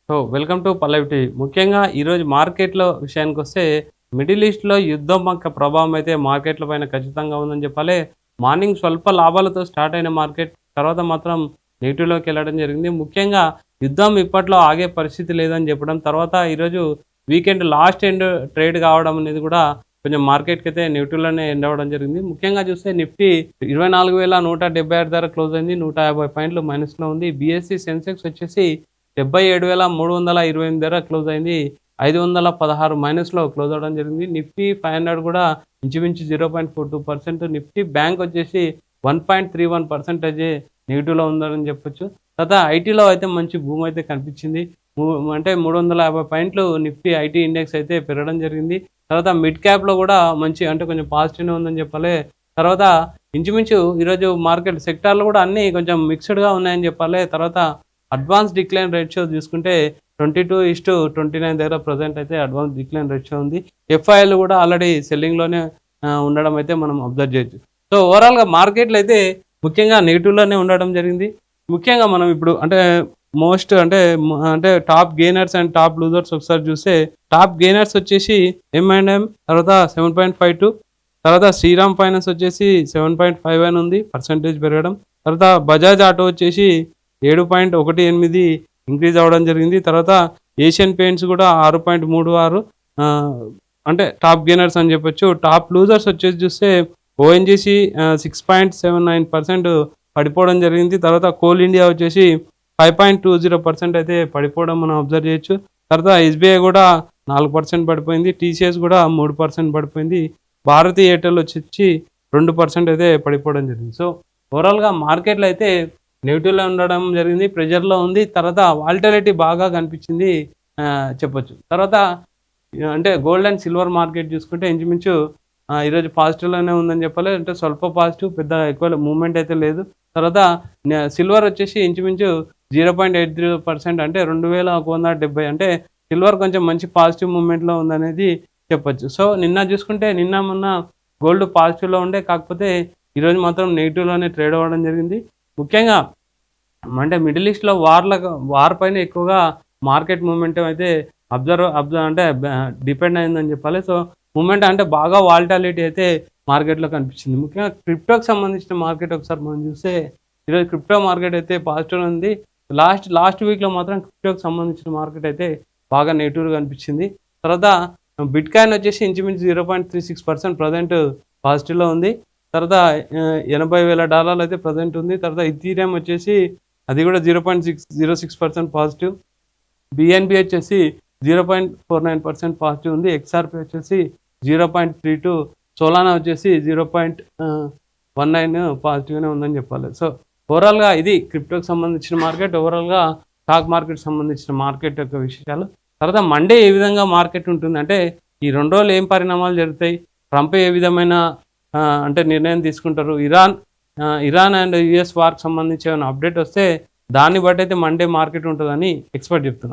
Welcome to Pallavi TV. ముఖ్యంగా ఈరోజు మార్కెట్‌లో విషయానికొస్తే మిడిల్ ఈస్ట్‌లో యుద్ధం యొక్క ప్రభావం అయితే మార్కెట్ల పైన ఖచ్చితంగా ఉందని చెప్పాలి. మార్నింగ్ స్వల్ప లాభాలతో స్టార్ట్ అయిన మార్కెట్ తర్వాత మాత్రం నెగెటివ్‌లోకి వెళ్ళడం జరిగింది. ముఖ్యంగా యుద్ధం ఇప్పట్లో ఆగే పరిస్థితి లేదని చెప్పడం, తర్వాత ఈరోజు వీకెండ్ లాస్ట్ ఎండ్ ట్రేడ్ కావడం అనేది కూడా కొంచెం మార్కెట్‌కి అయితే నెగెటివ్‌లోనే ఎండ్ అవ్వడం జరిగింది. ముఖ్యంగా చూస్తే నిఫ్టీ 24,176 ధర క్లోజ్ అయింది. 150 పాయింట్లు మైనస్‌లో ఉంది. బీఎస్సీ సెన్సెక్స్ వచ్చేసి 77,328 ధర క్లోజ్ అయింది. 516 మైనస్‌లో క్లోజ్ అవ్వడం జరిగింది. నిఫ్టీ 500 కూడా ఇంచుమించు 0.42%. నిఫ్టీ బ్యాంక్ వచ్చేసి 1.31% నెగిటివ్‌లో ఉందని చెప్పొచ్చు. తర్వాత ఐటీలో అయితే మంచి బూమ్ అయితే కనిపించింది. అంటే 350 పాయింట్లు నిఫ్టీ ఐటీ ఇండెక్స్ అయితే పెరగడం జరిగింది. తర్వాత మిడ్ క్యాప్‌లో కూడా మంచి అంటే కొంచెం పాజిటివ్‌నే ఉందని చెప్పాలి. తర్వాత ఇంచుమించు ఈరోజు మార్కెట్ సెక్టార్లు కూడా అన్నీ కొంచెం మిక్స్డ్‌గా ఉన్నాయని చెప్పాలి. తర్వాత అడ్వాన్స్ డిక్లైన్ రేషియో చూసుకుంటే 22:29 దగ్గర ప్రజెంట్ అయితే అడ్వాన్స్ డిక్లైన్ రేషియో ఉంది. ఎఫ్ఐఎల్ కూడా ఆల్రెడీ సెల్లింగ్‌లోనే ఉండడం అయితే మనం అబ్జర్వ్ చేయొచ్చు. సో ఓవరాల్‌గా మార్కెట్లు అయితే ముఖ్యంగా నెగిటివ్‌లోనే ఉండడం జరిగింది. ముఖ్యంగా మనం ఇప్పుడు అంటే మోస్ట్ అంటే top gainers and top losers ఒకసారి చూస్తే టాప్ గెయినర్స్ వచ్చేసి M&M, తర్వాత 7.52, తర్వాత శ్రీరామ్ ఫైనాన్స్ వచ్చేసి 7.51 ఉంది పర్సెంటేజ్ పెరగడం. తర్వాత బజాజ్ ఆటో వచ్చేసి 7.18 ఇంక్రీజ్ అవ్వడం జరిగింది. తర్వాత ఏషియన్ పెయింట్స్ కూడా 6.36 అంటే టాప్ గెయినర్స్ అని చెప్పొచ్చు. టాప్ లూజర్స్ వచ్చేసి చూస్తే ఓఎన్జీసీ 6.79% పడిపోవడం జరిగింది. తర్వాత కోల్ ఇండియా వచ్చేసి 5.20% అయితే పడిపోవడం మనం అబ్జర్వ్ చేయొచ్చు. తర్వాత ఎస్బీఐ కూడా 4% పడిపోయింది. టీసీఎస్ కూడా 3% పడిపోయింది. భారతీ ఎయిర్టెల్ వచ్చి 2% అయితే పడిపోవడం జరిగింది. సో ఓవరాల్గా మార్కెట్లో అయితే నెగిటివ్లో ఉండడం జరిగింది, ప్రెజర్లో ఉంది. తర్వాత వాల్టిలిటీ బాగా కనిపించింది చెప్పొచ్చు. తర్వాత అంటే గోల్డ్ అండ్ సిల్వర్ మార్కెట్ చూసుకుంటే ఇంచుమించు ఈరోజు పాజిటివ్లోనే ఉందని చెప్పాలి. అంటే స్వల్ప పాజిటివ్, పెద్ద ఎక్కువ మూవ్మెంట్ అయితే లేదు. తర్వాత సిల్వర్ వచ్చేసి ఇంచుమించు 0.80% అంటే 2,170, అంటే సిల్వర్ కొంచెం మంచి పాజిటివ్ మూవ్మెంట్లో ఉందనేది చెప్పొచ్చు. సో నిన్న చూసుకుంటే నిన్న మొన్న గోల్డ్ పాజిటివ్లో ఉండే, కాకపోతే ఈరోజు మాత్రం నెగిటివ్లోనే ట్రేడ్ అవ్వడం జరిగింది. ముఖ్యంగా అంటే మిడిల్ ఈస్ట్లో వార్ పైన ఎక్కువగా మార్కెట్ మూమెంటం అయితే అంటే డిపెండ్ అయిందని చెప్పాలి. సో మూమెంట్ అంటే బాగా వాల్టాలిటీ అయితే మార్కెట్లో కనిపించింది. ముఖ్యంగా క్రిప్టోకి సంబంధించిన మార్కెట్ ఒకసారి మనం చూస్తే ఈరోజు క్రిప్టో మార్కెట్ అయితే పాజిటివ్ ఉంది. లాస్ట్ వీక్లో మాత్రం క్రిప్టోకి సంబంధించిన మార్కెట్ అయితే బాగా నెగిటివ్గా కనిపించింది. తర్వాత బిట్ కాయిన్ వచ్చేసి ఇంచుమించు 0.36% ప్రజెంట్ పాజిటివ్లో ఉంది. తర్వాత $80,000 అయితే ప్రజెంట్ ఉంది. తర్వాత ఇథీరియం వచ్చేసి అది కూడా 0.06% పాజిటివ్. బిఎన్బి వచ్చేసి 0.49% పాజిటివ్ ఉంది. ఎక్స్ఆర్పి వచ్చేసి 0.32, సోలానా వచ్చేసి 0.19 పాజిటివ్గానే ఉందని చెప్పాలి. సో ఓవరాల్గా ఇది క్రిప్టోకి సంబంధించిన మార్కెట్, ఓవరాల్గా స్టాక్ మార్కెట్ సంబంధించిన మార్కెట్ యొక్క విషయాలు. తర్వాత మండే ఏ విధంగా మార్కెట్ ఉంటుంది అంటే ఈ 2 రోజులు ఏం పరిణామాలు జరుగుతాయి, ట్రంప్ ఏ విధమైన అంటే నిర్ణయం తీసుకుంటారు, ఇరాన్ అండ్ యుఎస్ వార్కి సంబంధించి ఏమైనా అప్డేట్ వస్తే దాన్ని బట్టి అయితే మండే మార్కెట్ ఉంటుందని ఎక్స్పర్ట్ చెప్తున్నారు.